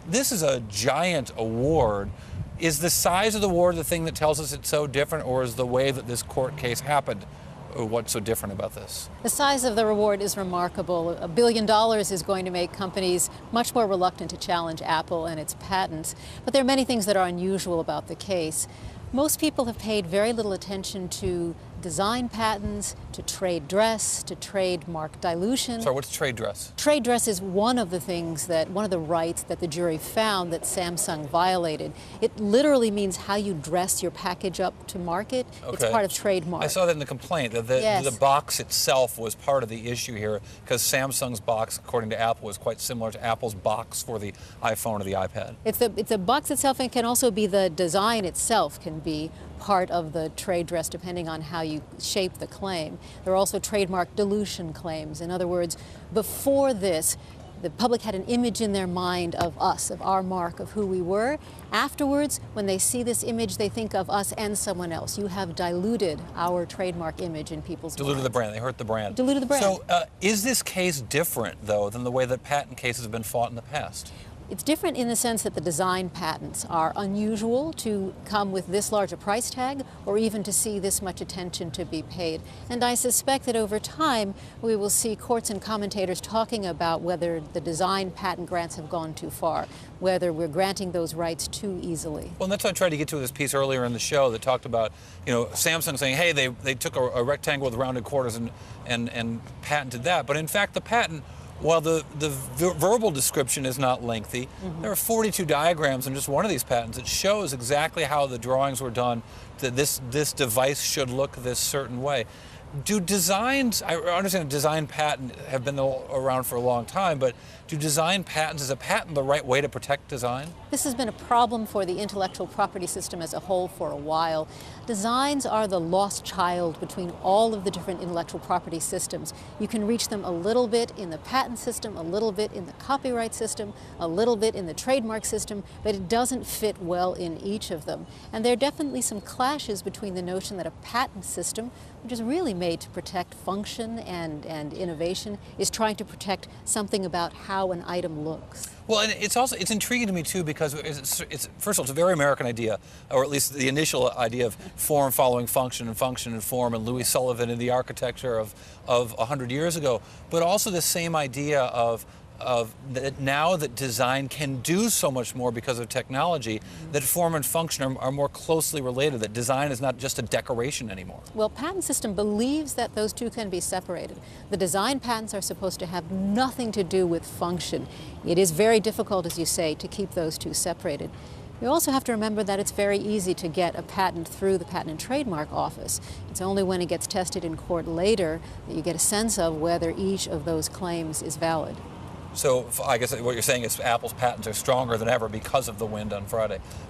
This is a giant award. Is the size of the award the thing that tells us it's so different, or is the way that this court case happened what's so different about this? The size of the reward is remarkable. $1 billion is going to make companies much more reluctant to challenge Apple and its patents. But there are many things that are unusual about the case. Most people have paid very little attention to design patents, to trade dress, to trademark dilution. Sorry, what's trade dress? Trade dress is one of the things one of the rights that the jury found that Samsung violated. It literally means how you dress your package up to market. Okay. It's part of trademark. I saw that in the complaint, that the box itself was part of the issue here, because Samsung's box, according to Apple, was quite similar to Apple's box for the iPhone or the iPad. It's the box itself, and can also be the design itself can be part of the trade dress depending on how you shape the claim. There are also trademark dilution claims. In other words, before this, the public had an image in their mind of us, of our mark, of who we were. Afterwards, when they see this image, they think of us and someone else. You have diluted our trademark image in people's minds. Diluted the brand. They hurt the brand. Diluted the brand. So is this case different, though, than the way that patent cases have been fought in the past? It's different in the sense that the design patents are unusual to come with this large a price tag, or even to see this much attention to be paid. And I suspect that over time we will see courts and commentators talking about whether the design patent grants have gone too far, whether we're granting those rights too easily. Well, and that's what I tried to get to this piece earlier in the show that talked about, Samsung saying, hey, they took a rectangle with rounded corners and patented that. But in fact, the patent, while the verbal description is not lengthy, there are 42 diagrams in just one of these patents that shows exactly how the drawings were done, that this device should look this certain way. Do designs, I understand design patents have been around for a long time, but do design patents, is a patent the right way to protect design? This has been a problem for the intellectual property system as a whole for a while. Designs are the lost child between all of the different intellectual property systems. You can reach them a little bit in the patent system, a little bit in the copyright system, a little bit in the trademark system, but it doesn't fit well in each of them. And there are definitely some clashes between the notion that a patent system, which is really made to protect function and innovation, is trying to protect something about how an item looks. Well, and it's intriguing to me too, because it's first of all, it's a very American idea, or at least the initial idea of form following function and form, and Louis Sullivan in the architecture of 100 years ago. But also the same idea of that now that design can do so much more because of technology, that form and function are more closely related, that design is not just a decoration anymore. Well, patent system believes that those two can be separated. The design patents are supposed to have nothing to do with function. It is very difficult, as you say, to keep those two separated. You also have to remember that it's very easy to get a patent through the Patent and Trademark Office. It's only when it gets tested in court later that you get a sense of whether each of those claims is valid. So I guess what you're saying is Apple's patents are stronger than ever because of the wind on Friday.